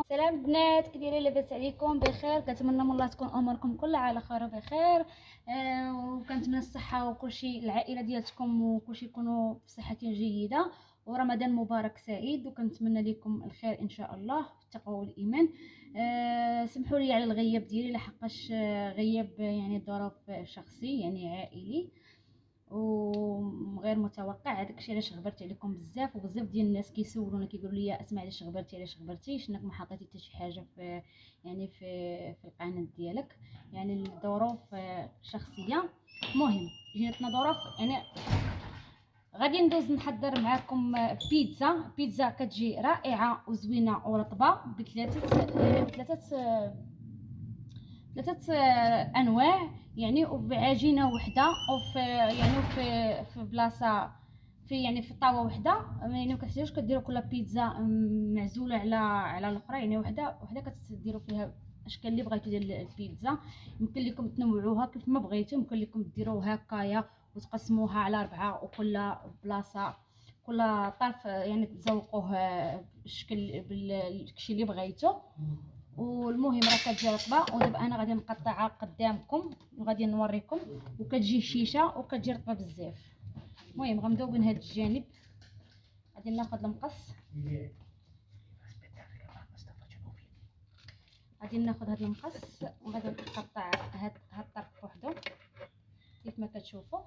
سلام بنات، كي دايرين؟ لاباس عليكم؟ بخير. كنتمنى من الله تكون اموركم كلها على خير وبخير. وكنتمنى الصحه وكلشي العائله ديالتكم وكلشي يكونوا بصحه جيده، ورمضان مبارك سعيد، وكنتمنى لكم الخير ان شاء الله في التقوى والايمان. سمحوا لي على الغياب ديالي لحقاش غياب يعني ظروف شخصي يعني عائلي وغير متوقع. هذاك الشيء علاش غبرت عليكم بزاف، وبزاف ديال الناس كيسولونا كيقولوا لي اسمع علاش غبرتي علاش غبرتي، شنك ما حطيتي حتى شي حاجه في يعني في القناه ديالك. يعني الظروف شخصيه. المهم جاتنا ظروف يعني غادي ندوز نحضر معكم بيتزا كتجي رائعه وزوينه ورطبه ثلاثه انواع يعني، وبعجينه وحده، وفي يعني في بلاصه في طاوه وحده. يعني ما كتحتاجوش كديروا كل بيتزا معزوله على الاخرى، يعني وحده كتديروا فيها الاشكال اللي بغيتو ديال البيتزا. يمكن لكم تنوعوها كيف ما بغيتو، يمكن لكم ديروها هكايا وتقسموها على 4 وكل بلاصه كل طرف يعني تزوقوه بالشكل بالشكل اللي بغيتو. والمهم راه كتجي رطبه، ودابا انا غادي نقطعها قدامكم وغادي نوريكم، وكتجي هشيشه وكتجي رطبه بزاف. المهم غنبداو من هذا الجانب. غادي ناخذ المقص، غادي ناخذ هذا المقص وغادي نقطع هاد الطرف بوحدو كيف ما كتشوفوا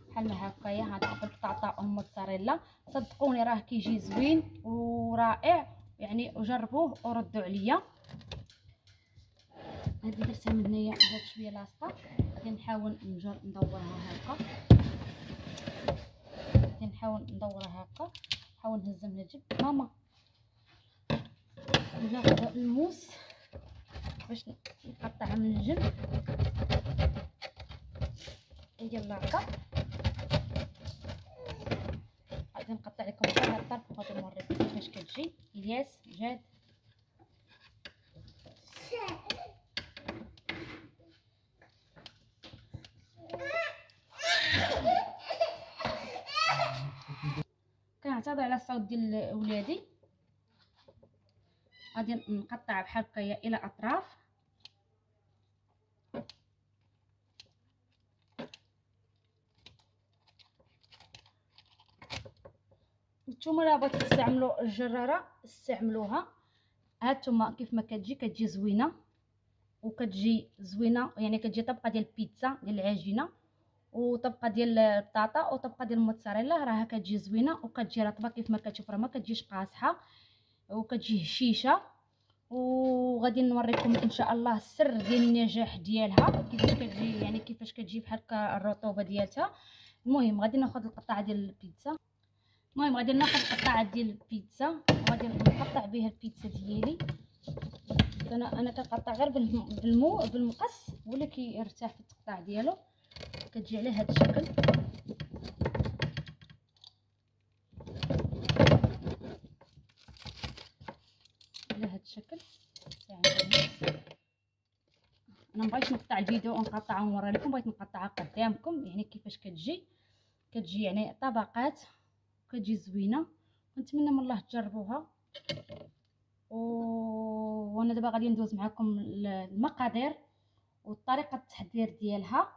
بحال هكايا. غادي ناخذ طاطا او موتزاريلا، صدقوني راه كيجي زوين ورائع يعني، وجربوه وردوا عليا. هادي درتها من هنايا جات شويه لاصقه، غادي نحاول ندورها هكا، غادي نحاول ندورها هكا، نحاول نهزها من الجنب. ماما ناخذ الموس باش نقطعها من الجنب. يلا هكا غادي نقطع لكم غير هاد الطرف وغادي نوريكم كيفاش كتجي. الياس جاد كنعتذر على الصوت ديال ولادي. غادي نقطع بحال هكايا الى اطراف. نتوما راه بغيتو تستعملوا الجراره استعملوها. هانتوما كيف ما كتجي زوينه وكتجي زوينه، يعني كتجي طبقه ديال البيتزا ديال العجينه وطبقه ديال البطاطا وطبقه ديال الموتزاريلا، راه كتجي زوينه وكتجي رطبه كيف ما كتشوف، راه ما كتجيش قاصحه وكتجي هشيشه. وغادي نوريكم ان شاء الله السر ديال النجاح ديالها كيفاش كتجي، يعني كيفاش كتجي بحال هكا الرطوبه ديالتها. المهم غادي ناخذ القطعه ديال البيتزا. المهم غادي ناخذ قطعه ديال البيتزا وغادي نقطع بها البيتزا ديالي. انا كنقطع غير بالمقص، ولا كيرتاح في التقطاع ديالو. كتجي على هذا الشكل. على هذا الشكل انا مبغيتش نقطع الفيديو ونقطعها ونوري لكم، بغيت نقطعها قدامكم يعني كيفاش كتجي يعني طبقات كتجي زوينه. كنتمنى من الله تجربوها. وانا دابا غادي ندوز معكم المقادير وطريقه التحضير ديالها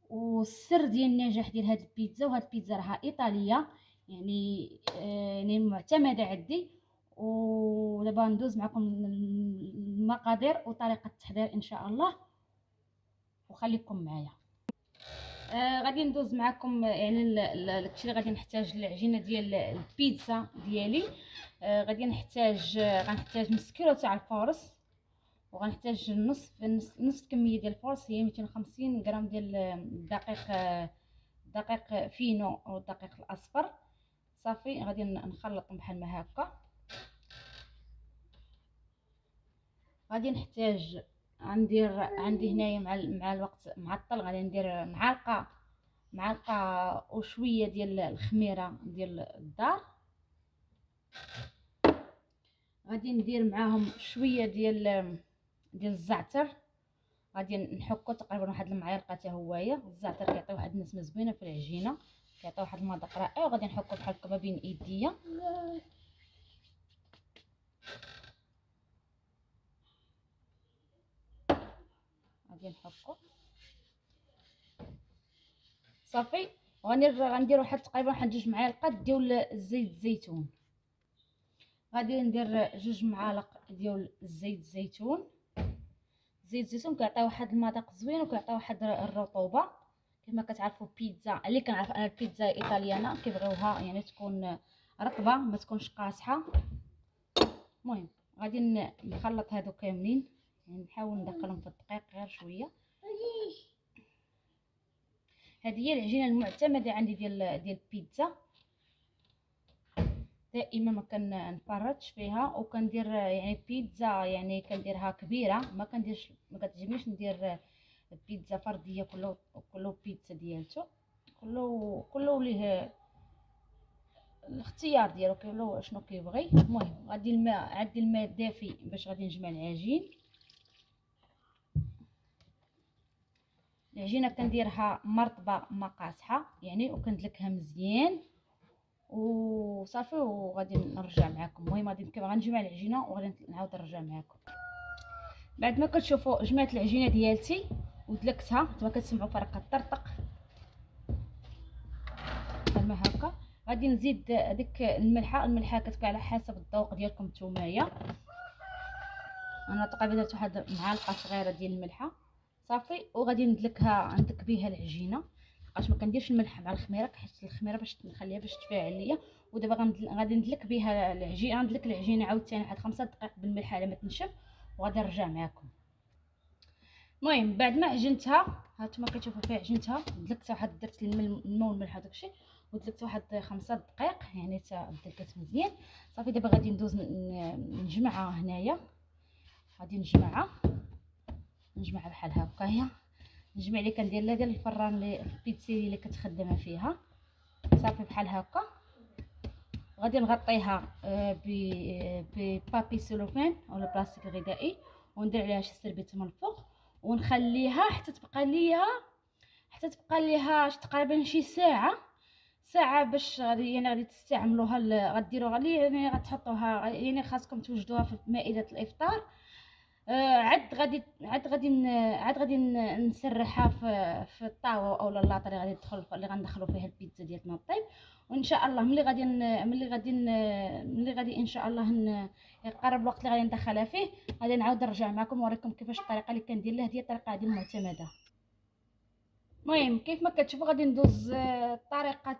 والسر ديال النجاح ديال هاد البيتزا. وهاد البيتزا راها ايطاليه يعني معتمده عندي. ودابا ندوز معكم المقادير وطريقه التحضير ان شاء الله، وخليكم معايا. غادي ندوز معكم يعني داكشي اللي غادي نحتاج. العجينه ديال البيتزا ديالي غادي غنحتاج نص كيلو تاع الفورص، وغنحتاج نصف كميه ديال الفورص هي 250 غرام ديال الدقيق فينو او الدقيق الاصفر. صافي غادي نخلطهم بحال ما هكا. غادي نحتاج عندي هنايا مع الوقت معطل غادي ندير معلقه وشويه ديال الخميره ديال الدار. غادي ندير معاهم شويه ديال الزعتر، غادي نحكو تقريبا واحد المعلقه حتى هويا. الزعتر كيعطي واحد النسمه زوينه في العجينه، كيعطي واحد المذاق رائع. وغادي نحكو بحال هكا ما بين ايديا. غادي نحكو صافي. غندير واحد تقريبا واحد 2 معالق ديال زيت الزيتون. غادي ندير 2 معالق ديال زيت الزيتون. زيت الزيتون كيعطي واحد المذاق زوين وكيعطي واحد الرطوبه. كما كتعرفوا بيتزا اللي كنعرف انا البيتزا الايطاليانه كيبغيوها يعني تكون رطبه ما تكونش قاصحه. المهم غادي نخلط هادو كاملين، يعني نحاول ندخلهم في الدقيق غير شويه. هذه هي العجينه المعتمده عندي ديال البيتزا. دائما ما كنفرطش فيها وكندير يعني بيتزا يعني كنديرها كبيره، ما كتعجبنيش ندير بيتزا فرديه كله بيتزا ديالته. كله ليه الاختيار ديالو كله شنو كيبغي. المهم غادي عندي الماء دافي باش غادي نجمع العجين. العجينه كنديرها مرطبه ما قاصحه يعني، وكندلكها مزيان وصافي وغادي نرجع معكم. المهم غادي غنجمع العجينه وغادي نعاود نرجع معكم. بعد ما كتشوفوا جمعت العجينه ديالتي ودلكتها كما كتسمعوا فرقه طرطق كما هكا. غادي نزيد ديك الملحه كتكون على حسب الذوق ديالكم نتومايا. انا تقريبا درت واحد معلقه صغيره ديال الملحه صافي. وغادي ندلك بها العجينه، لقاش ما كنديرش الملح مع الخميره حيت الخميره باش نخليها باش تفاعل ليا. ودابا غادي ندلك بها العجينه. ندلك العجينه عاوتاني واحد 5 دقائق بالملح على ما تنشف وغادي نرجع معكم. المهم بعد ما عجنتها هانتوما كتشوفوا فيها عجنتها دلكتها واحد درت الماء والملح وداكشي ودلكت واحد 5 دقائق يعني حتى دلكت مزيان صافي. دابا غادي ندوز نجمعها هنايا. غادي نجمعها بحال هكايا. نجمع اللي كندير لها ديال الفران اللي البيتسيري اللي كتخدمها فيها صافي بحال هكا. غادي نغطيها ببابي سيلوفان اولا بلاستيك غذائي وندير عليها شي سربيته من الفوق ونخليها حتى تبقى ليها تقريبا شي ساعه باش غادي تستعملوها. غديروها يعني غتحطوها يعني خاصكم توجدوها في مائده الافطار. عاد غادي نسرحها في الطاوه اولا اللاطه اللي غندخلوا فيها البيتزا ديالنا الطيب. وان شاء الله ملي غادي ان شاء الله يقرب الوقت اللي غادي ندخلها فيه غادي نعاود نرجع معكم ونوريكم كيفاش الطريقه اللي كندير لها هي الطريقه هذه المعتمده. المهم كيف ما كتشوفوا غادي ندوز طريقه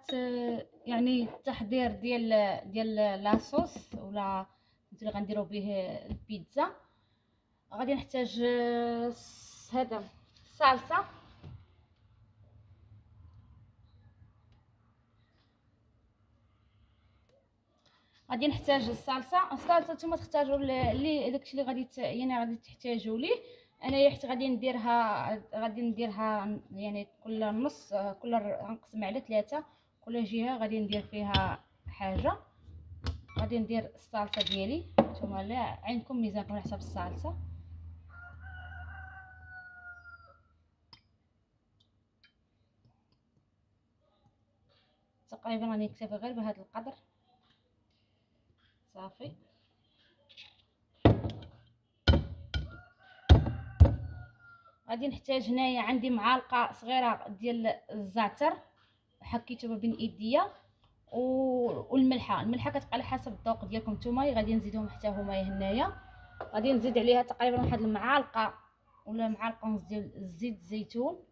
يعني التحضير ديال لاصوص ولا اللي غنديروا به البيتزا. غادي نحتاج هذا الصلصه. غادي نحتاج الصلصه نتوما تختاروا اللي داكشي اللي غادي تحتاجوا ليه. انايا حيت غادي نديرها يعني كل نص غنقسم على 3 كل جهه غادي ندير فيها حاجه. غادي ندير الصلصه ديالي نتوما لا عينكم ميزانكم على حسب الصلصه. تقريبا غادي نكتفي غير بهذا القدر صافي. غادي نحتاج هنايا عندي معلقه صغيره ديال الزعتر حكيته ما بين ايديا والملحه كتبقى على حسب الذوق ديالكم نتوما. غادي نزيدهم حتى هما هنايا. غادي نزيد عليها تقريبا واحد المعلقه ولا معلقه ونص ديال زيت الزيتون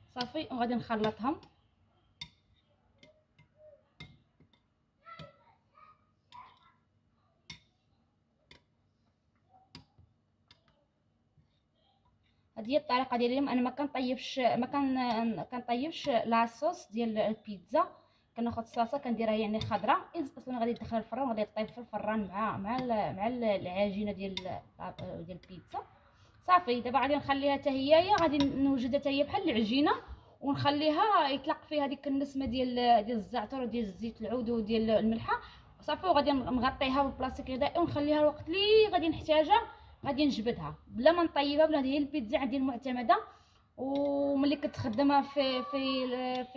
صافي. وغادي نخلطهم. هذه هي الطريقه ديالي اليوم. انا ما كنطيبش لاصوص ديال البيتزا. كناخذ الصلصه كنديرها يعني خضراء اصلا غادي تدخل الفران وغادي طيب في الفران مع العجينه ديال البيتزا صافي. دابا غادي نخليها حتى هي غادي نوجدها حتى هي بحال العجينه ونخليها يطلق فيها ديك النسمه ديال الزعتر وديال الزيت العود وديال الملحه صافي. وغادي نغطيها ببلاستيك غذائي ونخليها الوقت اللي غادي نحتاجها غادي نجبدها بلا ما نطيبها. بلا هي البيتزا عندي المعتمده وملي كنت خدامه في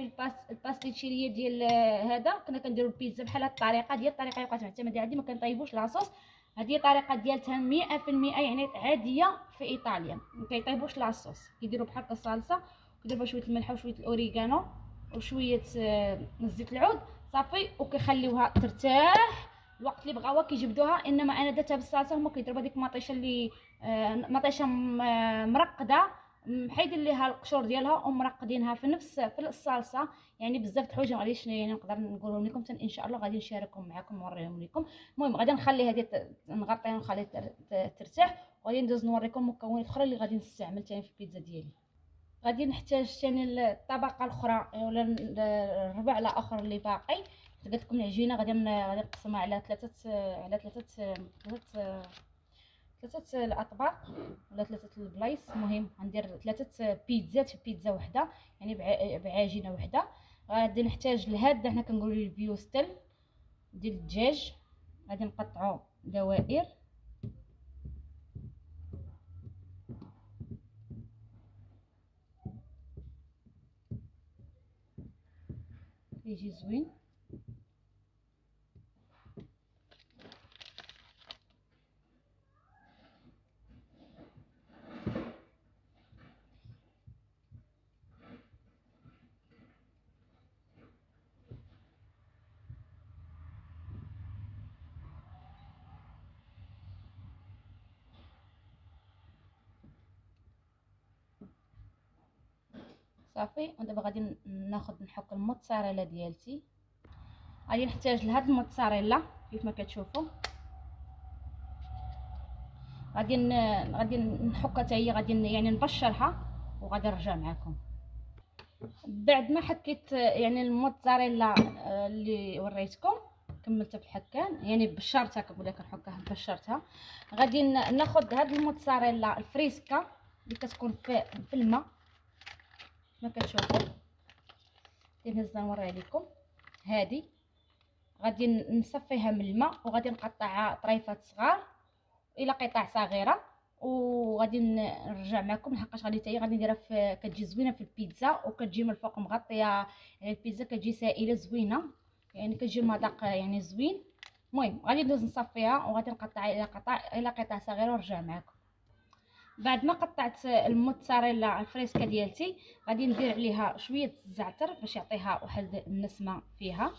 الباستيتشيريه ديال هذا، كنا كنديروا البيتزا بحال هاد الطريقه ديال الطريقه بقات معتمده عندي، ما كنطيبوش لاصوص. هذه الطريقه ديالتها 100% يعني عاديه في ايطاليا، ما كيطيبوش لاصوص، كيديروا بحال الصلصه، كيديروا شويه الملح وشويه الاوريغانو وشويه زيت العود صافي، وكيخليوها ترتاح. الوقت اللي بغاوها كيجبدوها. انما انا درتها بالصلصه، هما كيضربوا هذيك المطيشه اللي مطيشه مرقده، محيدين ليها القشور ديالها ومرقدينها في نفس في الصلصه. يعني بزاف د الحوايج معليش يعني نقدر نقولهم لكم ان شاء الله غادي نشاركهم معكم ونوريهم لكم. المهم غادي نخلي هذه نغطيها ونخليها ترتاح، وغادي ندوز نوريكم المكونات الاخرى اللي غادي نستعمل ثاني في البيتزا ديالي. غادي نحتاج ثاني الطبقه الاخرى ولا الربع الاخر اللي باقي. قلت لكم العجينه غادي نقسمها على ثلاثه الاطباق ولا ثلاثه البلايص. المهم غندير ثلاثه بيتزات في بيتزا وحده، يعني بعجينه وحده. غادي نحتاج لهذا حنا كنقولوا ليه الفيوستل ديال الدجاج، غادي نقطعو دوائر. يجي زوين. صافي. ودابا غادي نحك الموتزاريلا ديالتي. غادي نحتاج لهاد الموتزاريلا كيف ما كتشوفوا. غادي نحكها حتى هي، غادي يعني نبشرها وغادي نرجع معكم بعد ما حكيت يعني الموتزاريلا اللي وريتكم. كملتها في الحكان يعني بشرتها، كنقول كنحكها بشرتها. غادي ناخذ هاد الموتزاريلا الفريسكا اللي كتكون في الماء ما كتشوفوا. نهزها نوريها لكم. هذه غادي نصفيها من الماء وغادي نقطعها طريفات صغار الى قطع صغيره، وغادي نرجع معكم لحقاش غادي حتى هي غادي نديرها كتجي زوينه في البيتزا وكتجي من الفوق مغطيه. يعني البيتزا كتجي سائله زوينه، يعني كتجي المذاق يعني زوين. المهم غادي ندوز نصفيها وغادي نقطعها الى قطع صغيره ونرجع معكم. بعد ما قطعت الموتزاريلا الفريسكا ديالتي غادي ندير عليها شويه الزعتر باش يعطيها واحد النسمه فيها.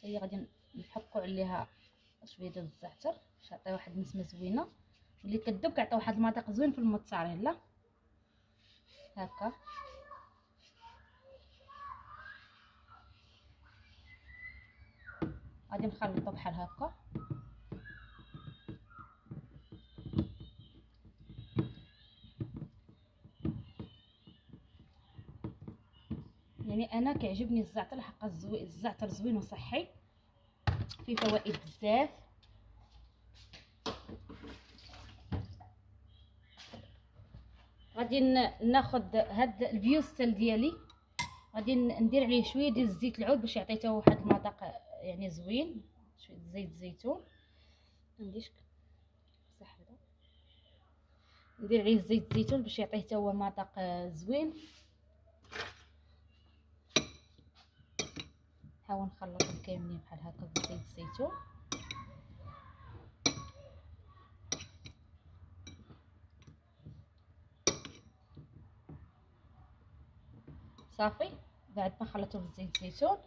هي غادي نحكوا عليها شويه ديال الزعتر باش يعطي واحد النسمه زوينه، واللي كتذوب كيعطي واحد المذاق زوين في الموتزاريلا. هكا غادي نخلطو بحال هكا. يعني انا كيعجبني الزعتر حق الزعتر زوين وصحي، فيه فوائد بزاف. غادي ناخذ هاد الفيوستل ديالي، غادي ندير عليه شويه ديال زيت العود باش يعطي حتى واحد المذاق يعني زوين. شويه زيت الزيتون عنديش صح هذا، ندير عليه زيت الزيتون باش يعطيه حتى هو مذاق زوين. نحاول نخلطهم كاملين بحال هكا بزيت الزيتون. صافي. بعد ما خلطته بزيت الزيتون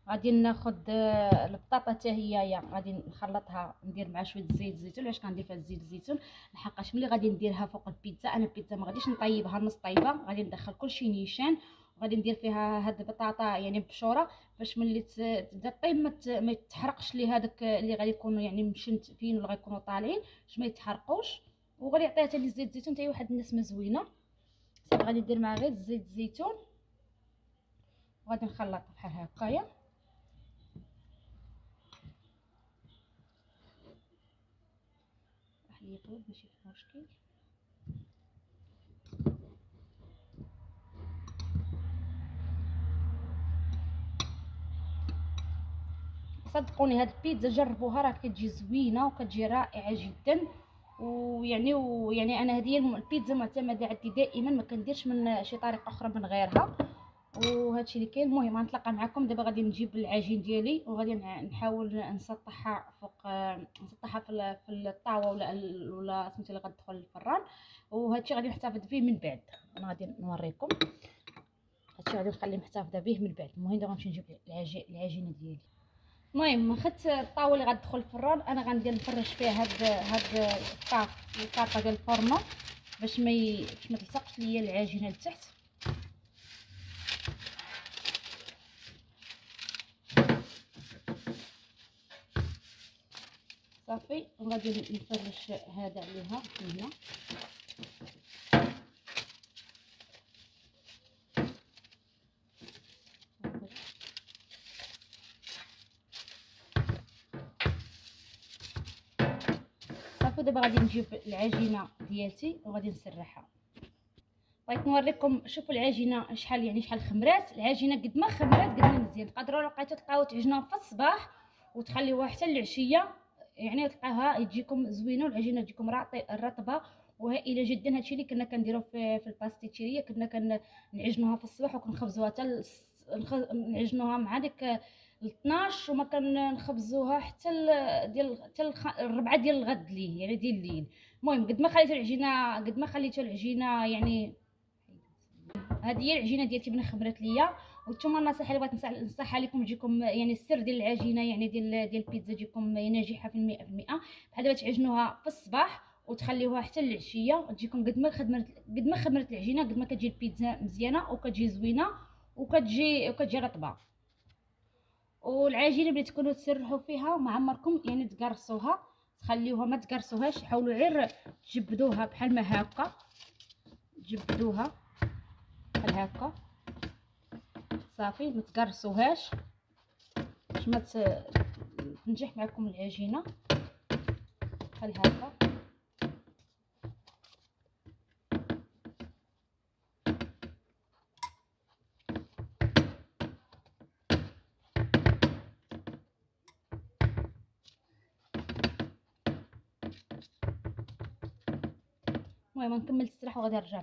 غادي ناخذ البطاطا حتى هي غادي نخلطها، ندير مع شويه زيت الزيتون. علاش كندير فيها زيت الزيتون؟ لحقاش ملي غادي نديرها فوق البيتزا، انا البيتزا ما غاديش نطيبها نص طيبه، غادي ندخل كلشي نيشان، وغادي ندير فيها هاد البطاطا يعني مبشوره باش ملي تبدا طيب ما يتحرقش لي هذاك اللي غادي يكونوا يعني مشنتفين ولا غيكونوا طالعين باش ما يتحرقوش، وغادي يعطيها حتى زيت الزيتون حتى واحد النسمه زوينه. صافي غادي ندير مع غير زيت الزيتون وغادي نخلط بحال هكايا. راح يطول ماشي في مشكل. صدقوني هاد البيتزا جربوها راه كتجي زوينه وكتجي رائعه جدا، ويعني انا هذه البيتزا معتمده عندي دائما، ما كنديرش من شي طريقه اخرى من غيرها. وهادشي اللي كاين. المهم غنتلاقى معكم دابا، غادي نجيب العجين ديالي وغادي نحاول نسطحها فوق، نسطحها في الطاوه ولا سميتو اللي غتدخل الفران. وهادشي غادي نحتفظ به من بعد، انا غادي نوريكم هادشي غادي نخليه محتفظه به من بعد. المهم دابا غنمشي نجيب العجينه ديالي. المهم خدت الطاوله اللي غتدخل الفران، انا غندير نفرش فيها هاد الطاقه ديال الفرن باش ما تلصقش ليا العجينه لتحت. صافي، وغادي نفرش هذا عليها هنا. صافي، دابا غادي نجيب العجينه ديالتي وغادي نسرحها. بغيت نوريكم، شوفوا العجينه شحال خمرات. العجينه قد ما خمرات قد ما مزيان. تقدروا لقيتو تلقاو تعجنوها في الصباح وتخليوها حتى العشيه، يعني تلقاها تجيكم زوينه والعجينه تجيكم رطبه وهائله جدا. هادشي اللي كنا كنديروا في الباستيتشيريه، كنا كنعجنوها في الصباح وكنخبزوها حتى نعجنوها مع ديك ل 12 وما كنخبزوها حتى حتى 4 ديال الغد ليه، يعني ديال الليل. المهم قد ما خليتو العجينه يعني هذه هي العجينه ديالتي من خبرت ليا. وانتم النصيحه اللي بغيت ننصحها لكم تجيكم يعني السر ديال العجينه يعني ديال البيتزا تجيكم ناجحه في 100%. بحال دابا تعجنوها في الصباح وتخليوها حتى العشيه وتجيكم قد ما خمرت العجينه قد ما كتجي البيتزا مزيانه وكتجي زوينه وكتجي رطبه. والعجينه اللي تكونوا تسرحوا فيها وما عمركم يعني تقرصوها، تخليوها ما تقرصوهاش، حاولوا غير تجبدوها بحال ما هكا، تجبدوها بحال هكا صافي، ما تقرصوهاش باش ما تنجح معكم العجينه بحال هكا. المهم نكمل التسريح وغادي نرجع.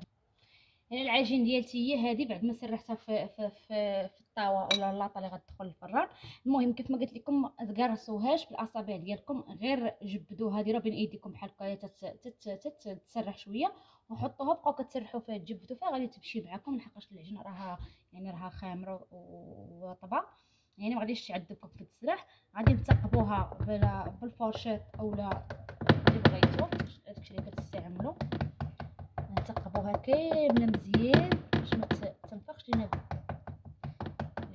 يعني العجين ديالتي هي هذه بعد ما سرحتها في الطاوه ولا اللاطه اللي غتدخل الفران. المهم كيف ما قلت لكم ما تقرصوهاش بالاصابع ديالكم، غير جبدوها ديروها بين ايديكم بحال هكا تتسرح شويه وحطوها بقاو كتسرحوا فيها تجبدوا فيها غادي تمشي معكم، لحقاش العجينه راها خامره ورطبه، يعني ما غاديش تعذبكم في التسريح. غادي نثقبوها بالفورشيط اولا اللي بغيتو، داكشي اللي كتستعملوا. نثقبوها كامله مزيان باش ما تنفخش لينا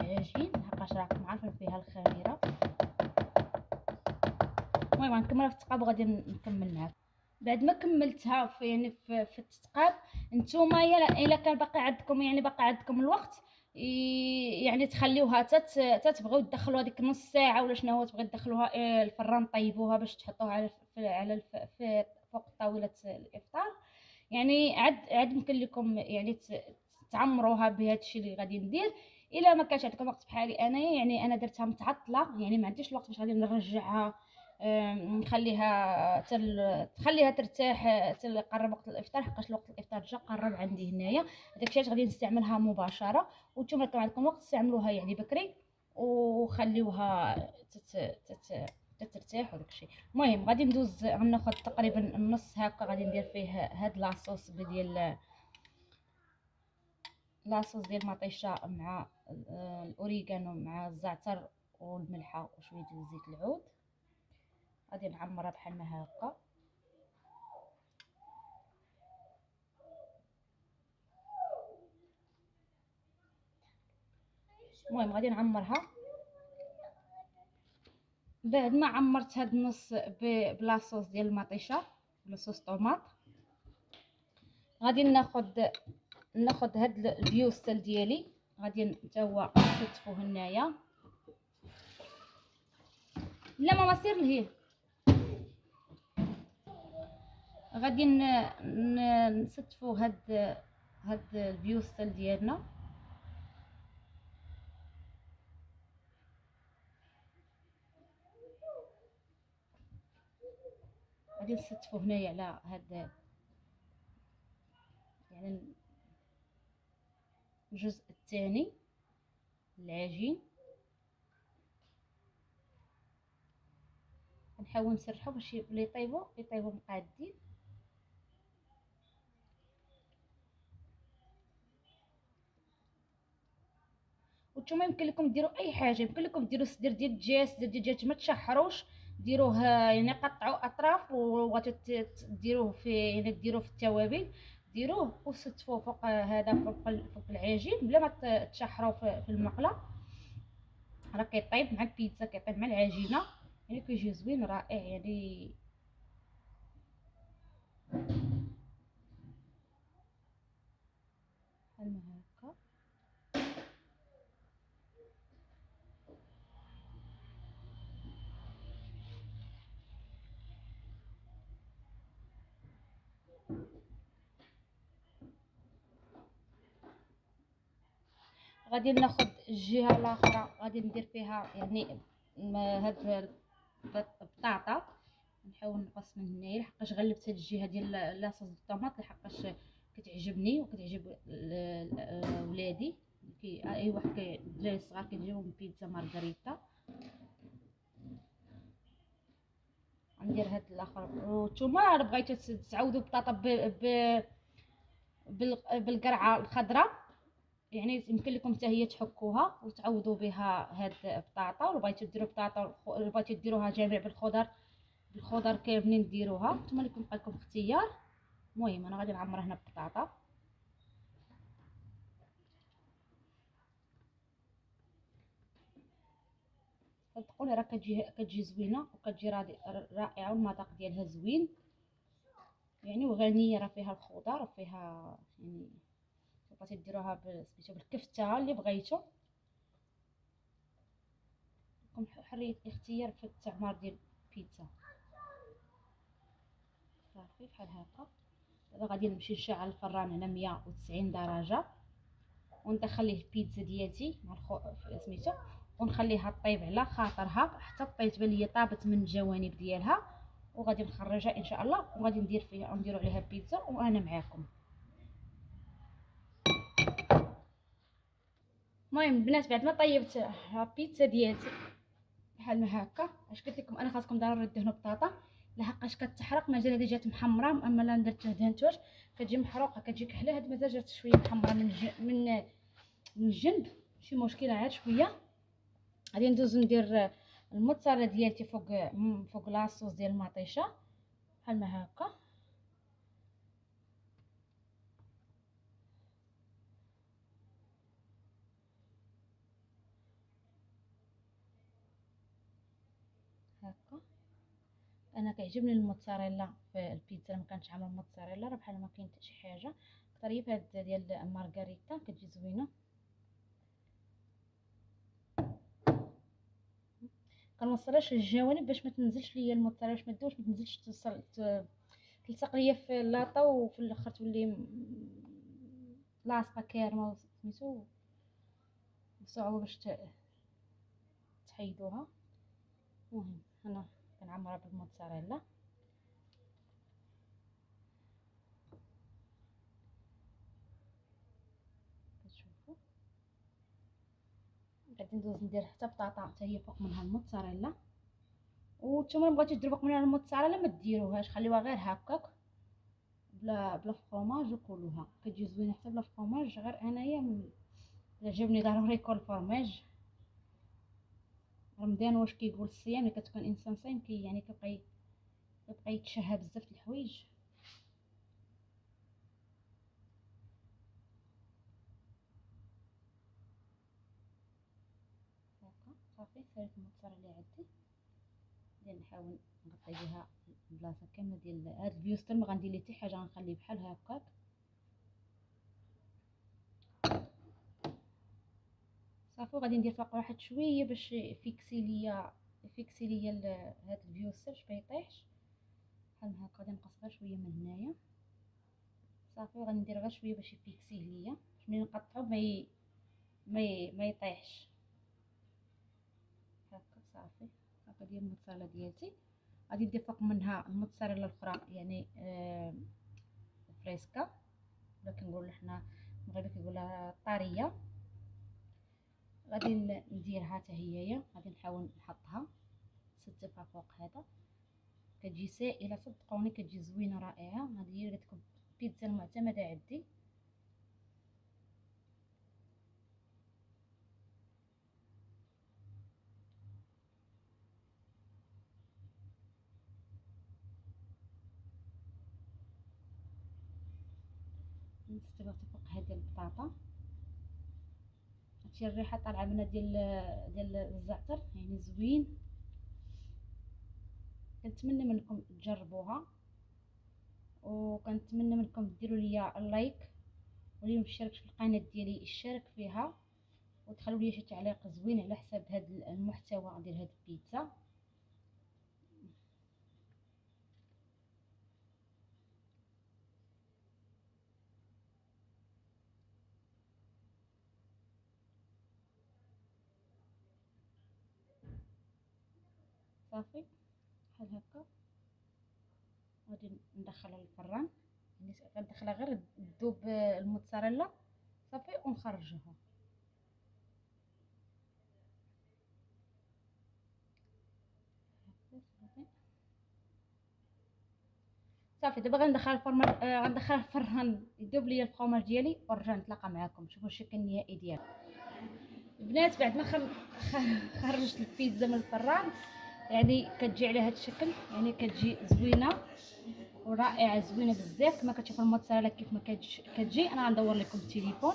العجين، لحقاش راكم عارفين فيها الخميره. المهم غنكملها في التثقاب وغادي نكمل معكم بعد ما كملتها في التثقاب. نتوما الا كان باقي عندكم الوقت، يعني تخليوها تتبغيو تدخلوها ديك نص ساعه ولا شنو هو تبغي تدخلوها الفران، طيبوها باش تحطوها على فوق طاوله الافطار. يعني عاد يمكن لكم يعني تعمروها بهذا الشيء اللي غادي ندير. الا ما كانش عندكم وقت بحالي انا، يعني انا درتها متعطله، يعني ما عنديش الوقت باش غادي نرجعها نخليها تخليها ترتاح حتى قرب وقت الافطار، حقاش وقت الافطار جا قرب عندي هنايا. داكشي علاش غادي نستعملها مباشره. وانتم كان عندكم وقت استعملوها يعني بكري وخليوها ترتاح وداكشي. المهم غادي ندوز غناخذ تقريبا النص هكا، غادي ندير فيه هاد لاصوص ديال المطيشه مع الاوريغانو مع الزعتر والملحه وشويه ديال زيت العود. غادي نعمرها بحال ما هكا. المهم غادي نعمرها. بعد ما عمرت هاد النص بلاصوص ديال المطيشه ولا صوص طوماط، غادي ناخذ هاد البيوستل ديالي، غادي حتى هو نستفوه هنايا. لا ماما سير لهيه. غادي نستفو هاد البيوستل ديالنا. غادي نستفو هنايا على هاد يعني الجزء الثاني العجين. نحاول نسرحو باش يطيبوا مقادين. وانتم يمكن لكم ديروا اي حاجه، يمكن لكم ديروا صدر ديال الدجاج، صدر ديال الدجاج ما تشحروش، ديروه يعني قطعوا اطراف وغاديروه في يعني ديروه في التوابل، ديروه وستفوه فوق هذا فوق العجين بلا ما تشحروا في المقله. راه كيطيب مع البيتزا، كيطيب مع العجينه، يعني كيجي زوين رائع يعني. بحال ما هكا. غادي ناخذ الجهه الاخرى، غادي ندير فيها يعني هاد البطاطا. نحاول نقص من هنايا لحقاش غلبت هاد الجهه ديال لاصوص الطوماط لحقاش كتعجبني وكتعجب ولادي. اي واحد الدراري الصغار كيجيبهم بيتزا مارغريتا. غندير هاد الاخر. وانتوما بغيتو تعوضوا البطاطا بالقرعه الخضراء، يعني يمكن لكم حتى هي تحكوها وتعوضوا بها هاد البطاطا. ولا بغيتو ديروا بطاطا ولا بغيتو ديروها جامع بالخضر كاملين ديروها، نتوما اللي كيبقى لكم اختيار. المهم انا غادي نعمر هنا بالبطاطا. صدقوني راه كتجي زوينه وكتجي رائعه والمذاق ديالها زوين يعني وغنيه. راه فيها الخضر وفيها يعني بغيتو ديروها سميتو بالكفته اللي بغيتو، لكم حريه الاختيار في التعمار ديال البيتزا. صافي بحال هكا. دابا غادي نمشي نشعل الفران على 190 درجه وندخل ليه البيتزا ديالتي مع سميتو ونخليها طيب على خاطرها حتى طيب تبان ليا طابت من الجوانب ديالها. وغادي نخرجها ان شاء الله وغادي نديرو عليها البيتزا وانا معاكم. المهم البنات بعد ما طيبت البيتزا ديالتي بحال ما هكا، اش قلت لكم انا خاصكم ضروري دهنوا بطاطا لحقاش كتحرق. مازال هذه جات محمره، اما لا درت دهنتوش كتجي محروقه كتجي كحله. هاد مازال جات شويه محمره من الجنب، ماشي مشكله عاد شويه. غادي ندوز ندير الموتزاريلا ديالتي فوق لاصوص ديال المطيشه بحال ما هكا. هكا انا كيعجبني الموتزاريلا في البيتزا. ما كانتش عامله الموتزاريلا راه بحال ما كاين حتى شي حاجه. اكثريه في هاد ديال المارغريتا كتجي زوينه. كنوصلهاش للجوانب باش ما تنزلش ليا الموتزاريلا، باش ما تدوش ما تنزلش تلصق ليا في اللاطه وفي الاخر تولي لاصقه كارمه سميتو صعوبه باش تحيدوها. المهم انا كنعمرها بالموتزاريلا. كتشوفوا غادي ندوز ندير حتى بطاطا حتى هي فوق منها الموتزاريلا. وانتوما بغيتو ديروا فوق منها الموتزاريلا ما ديروهاش، خليوها غير هكاك بلا فرماج وكلوها كتجي زوينه حتى بلا فرماج. غير انايا عجبني ضروري يكون فرماج. رمضان واش كيقول الصيام ملي كتكون انسان صايم يعني كيبقى يتشهى بزاف د الحوايج. هكا صافي ساليت الموتزاريلا اللي عندي. غادي نحاول نغطي بها البلاصه كامله ديال هاد الفيوستر. ما غندير ليه حتى حاجه، غنخليه بحال هكاك. صافي غادي ندير فوق واحد شويه باش يفيكسي ليا هاد الفيوستر باش ما يطيحش بحال هكا. غادي نقص غير شويه من هنايا. صافي غادي ندير غير شويه باش يفيكسيه ليا باش ملي نقطعو ما يطيحش هكا. صافي هكا ديال الموتزاريلا ديالتي غادي ندير فوق منها الموتزاريلا الاخرى يعني فريسكا، ولا كنقولوا حنا المغرب كيقولها طاريه. غادي نديرها حتى هي، غادي نحاول نحطها ستفها فوق هذا. كتجي سائله صدقوني، كتجي زوينه رائعه. هذه هي قلت لكم البيتزا المعتمده عندي. نستوي فوق هذه البطاطا. هادشي الريحه طالعه منها ديال الزعتر يعني زوين. كنتمنى منكم تجربوها، وكنتمنى منكم ديروا لي اللايك، واللي مشترك في القناه ديالي يشارك فيها، وتخلوا لي شي تعليق زوين على حساب هذا المحتوى ديال هذه البيتزا. صافي بحال هكا غادي ندخلها للفران، يعني غندخلها غير تذوب الموتزاريلا صافي ونخرجوها. صافي دابا غندخل الفران، غندخل الفران يذوب ليا الفرماج ديالي، ونرجع نتلاقى معكم شوفوا الشكل النهائي ديالها. البنات بعد ما خرجت البيتزا من الفران يعني كتجي على هذا الشكل، يعني كتجي زوينه ورائعه، زوينه بزاف كما كتشوفوا الموتزاريلا كيف ما كتجي. انا غندور لكم التليفون.